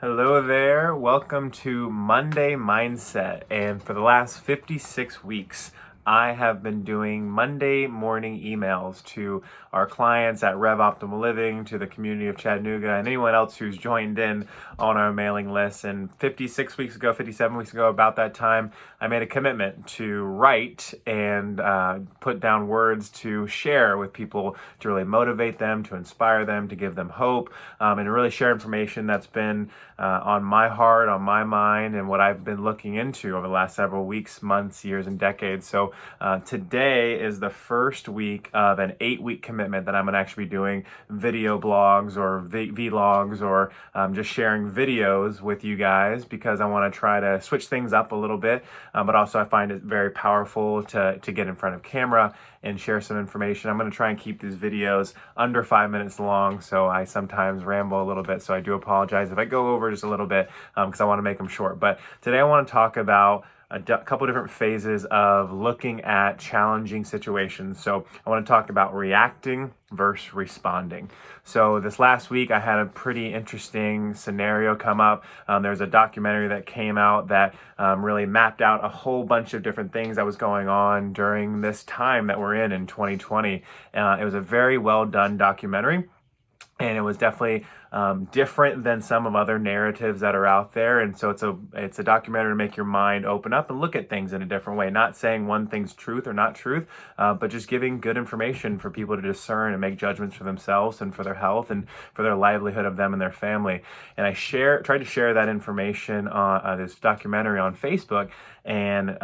Hello there. Welcome to Monday Mindset. And for the last 56 weeks, I have been doing Monday morning emails to our clients at Rev Optimal Living, to the community of Chattanooga, and anyone else who's joined in on our mailing list. And 56 weeks ago, 57 weeks ago, about that time, I made a commitment to write and put down words to share with people to really motivate them, to inspire them, to give them hope, and really share information that's been on my heart, on my mind, and what I've been looking into over the last several weeks, months, years, and decades. So today is the first week of an 8-week commitment that I'm going to actually be doing video blogs or vlogs or just sharing videos with you guys, because I want to try to switch things up a little bit, but also I find it very powerful to get in front of camera and share some information. I'm going to try and keep these videos under 5 minutes long, so I sometimes ramble a little bit, so I do apologize if I go over just a little bit, because I want to make them short. But today I want to talk about a couple different phases of looking at challenging situations. So I want to talk about reacting versus responding. So this last week I had a pretty interesting scenario come up. There's a documentary that came out that really mapped out a whole bunch of different things that was going on during this time that we're in 2020. It was a very well done documentary. And it was definitely different than some of other narratives that are out there. And so it's a documentary to make your mind open up and look at things in a different way. Not saying one thing's truth or not truth, but just giving good information for people to discern and make judgments for themselves and for their health and for their livelihood of them and their family. And I tried to share that information on this documentary on Facebook, and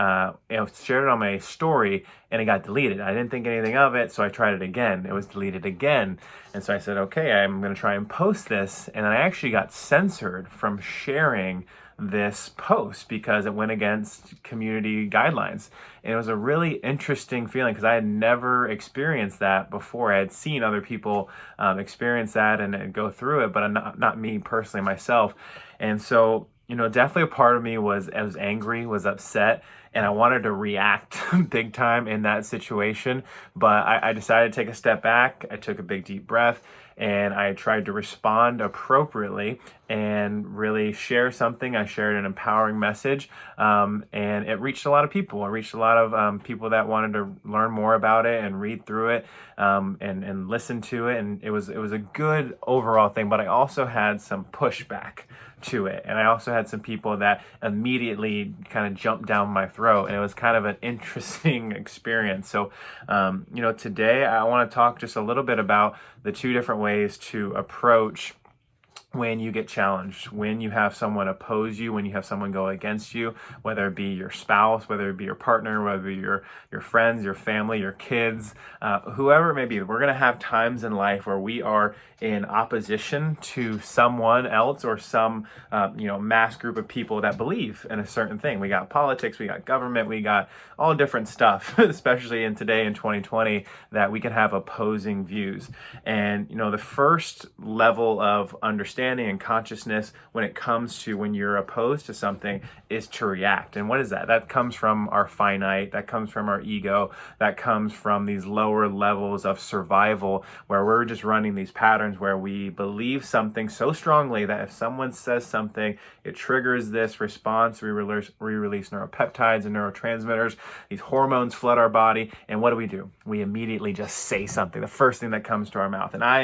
shared it on my story, and it got deleted. I didn't think anything of it, so I tried it again. It was deleted again. And so I said, okay, I'm going to try and post this. And then I actually got censored from sharing this post because it went against community guidelines. And it was a really interesting feeling because I had never experienced that before. I had seen other people experience that and go through it, but not me personally, myself. And so, definitely a part of me was angry, was upset, and I wanted to react big time in that situation. But I decided to take a step back. I took a big deep breath, and I tried to respond appropriately and really share something. I shared an empowering message, and it reached a lot of people. It reached a lot of people that wanted to learn more about it and read through it, and listen to it. And it was a good overall thing. But I also had some pushback to it, and I also had some people that immediately kind of jumped down my throat, and it was kind of an interesting experience. So today I want to talk just a little bit about the two different ways to approach when you get challenged, when you have someone oppose you, when you have someone go against you, whether it be your spouse, whether it be your partner, whether it be your friends, your family, your kids, whoever it may be. We're going to have times in life where we are in opposition to someone else or some mass group of people that believe in a certain thing. We got politics, we got government, we got all different stuff, especially in today in 2020, that we can have opposing views. And the first level of understanding and consciousness when it comes to when you're opposed to something is to react. And what is that? That comes from our finite, that comes from our ego, that comes from these lower levels of survival where we're just running these patterns where we believe something so strongly that if someone says something, it triggers this response. We release neuropeptides and neurotransmitters. These hormones flood our body. And what do? We immediately just say something, the first thing that comes to our mouth. And I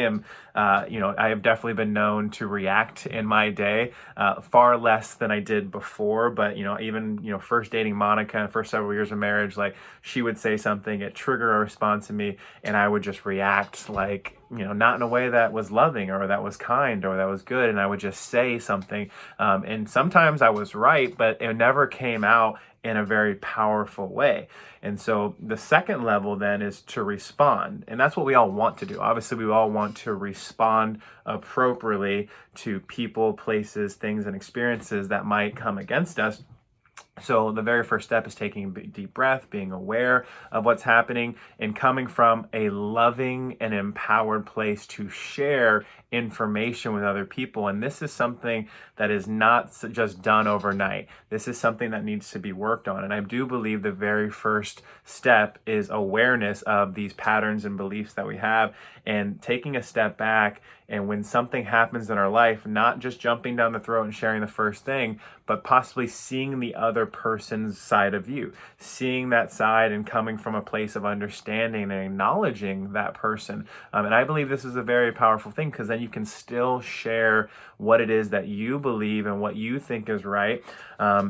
have definitely been known to react in my day, far less than I did before. But even first dating Monica and first several years of marriage, like she would say something, it triggered a response in me, and I would just react like not in a way that was loving or that was kind or that was good, and I would just say something, and sometimes I was right, but it never came out in a very powerful way. And so the second level then is to respond. And that's what we all want to do. Obviously, we all want to respond appropriately to people, places, things, and experiences that might come against us. So the very first step is taking a deep breath, being aware of what's happening, and coming from a loving and empowered place to share information with other people. And this is something that is not just done overnight. This is something that needs to be worked on. And I do believe the very first step is awareness of these patterns and beliefs that we have, and taking a step back. And when something happens in our life, not just jumping down the throat and sharing the first thing, but possibly seeing the other person's side of you, seeing that side and coming from a place of understanding and acknowledging that person. And I believe this is a very powerful thing, because then you can still share what it is that you believe and what you think is right.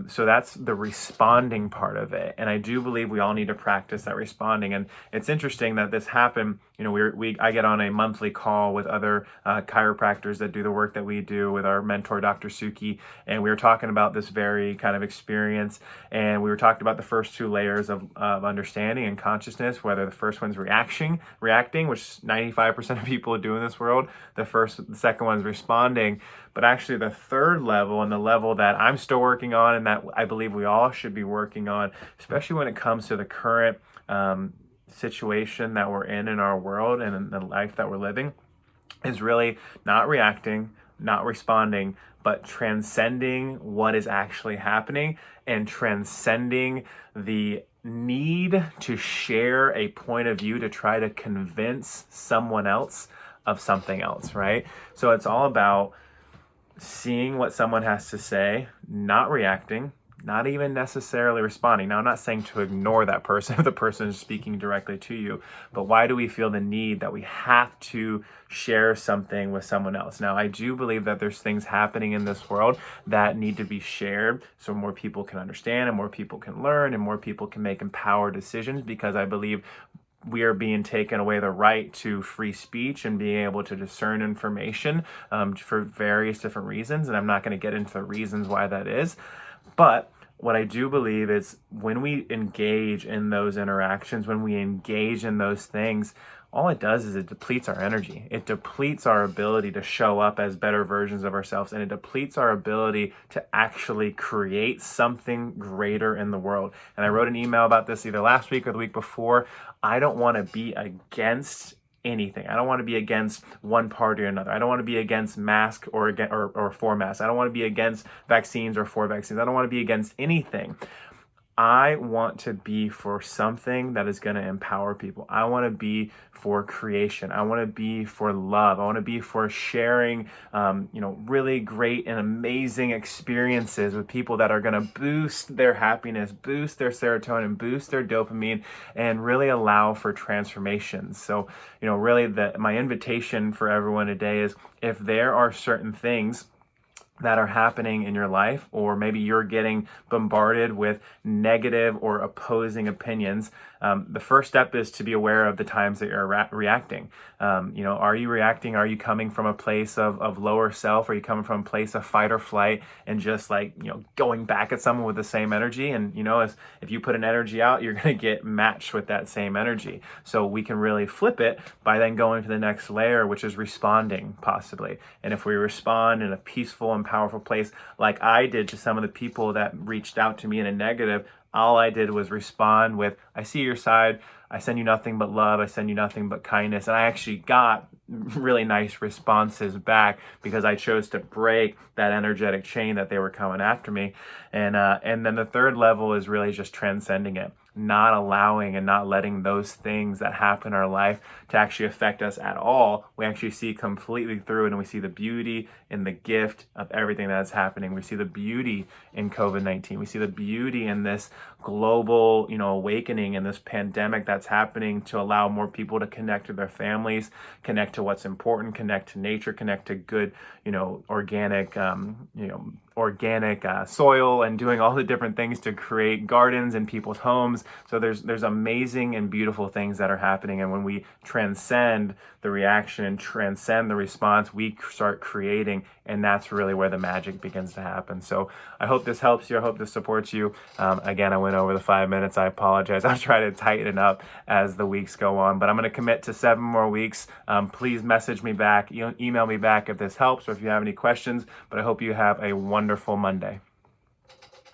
So that's the responding part of it. And I do believe we all need to practice that responding. And it's interesting that this happened. You know, I get on a monthly call with other chiropractors that do the work that we do with our mentor, Dr. Suki, and we were talking about this very kind of experience, and we were talking about the first two layers of understanding and consciousness, whether the first one's reacting, which 95% of people do in this world. The second one's responding. But actually the third level, and the level that I'm still working on, and that I believe we all should be working on, especially when it comes to the current situation that we're in our world and in the life that we're living, is really not reacting, not responding, but transcending what is actually happening, and transcending the need to share a point of view to try to convince someone else of something else, right? So it's all about seeing what someone has to say, not reacting, not even necessarily responding. Now, I'm not saying to ignore that person if the person is speaking directly to you, but why do we feel the need that we have to share something with someone else? Now, I do believe that there's things happening in this world that need to be shared so more people can understand, and more people can learn, and more people can make empowered decisions, because I believe we are being taken away the right to free speech and being able to discern information for various different reasons. And I'm not going to get into the reasons why that is. But what I do believe is when we engage in those interactions, when we engage in those things, all it does is it depletes our energy. It depletes our ability to show up as better versions of ourselves, and it depletes our ability to actually create something greater in the world. And I wrote an email about this either last week or the week before. I don't want to be against anything. I don't want to be against one party or another. I don't want to be against mask or for masks. I don't want to be against vaccines or for vaccines. I don't want to be against anything. I want to be for something that is going to empower people. I want to be for creation. I want to be for love. I want to be for sharing, really great and amazing experiences with people that are going to boost their happiness, boost their serotonin, boost their dopamine, and really allow for transformations. So, really my invitation for everyone today is, if there are certain things that are happening in your life, or maybe you're getting bombarded with negative or opposing opinions, the first step is to be aware of the times that you're reacting. Are you reacting? Are you coming from a place of lower self? Are you coming from a place of fight or flight and just going back at someone with the same energy? And if you put an energy out, you're going to get matched with that same energy. So we can really flip it by then going to the next layer, which is responding, possibly. And if we respond in a peaceful and powerful place, like I did to some of the people that reached out to me in a negative, all I did was respond with, I see your side. I send you nothing but love. I send you nothing but kindness. And I actually got really nice responses back, because I chose to break that energetic chain that they were coming after me. And then the third level is really just transcending it, not allowing and not letting those things that happen in our life to actually affect us at all. We actually see completely through it, and we see the beauty and the gift of everything that's happening. We see the beauty in COVID-19. We see the beauty in this global, awakening, and this pandemic that's happening to allow more people to connect to their families, connect to what's important, connect to nature, connect to good, organic soil, and doing all the different things to create gardens in people's homes. So there's amazing and beautiful things that are happening. And when we transcend the reaction and transcend the response, we start creating, and that's really where the magic begins to happen. So I hope this helps you. I hope this supports you. Again, I went over the 5 minutes. I apologize. I'll try to tighten it up as the weeks go on, but I'm going to commit to 7 more weeks. Please message me back, email me back if this helps, or if you have any questions. But I hope you have a wonderful Monday.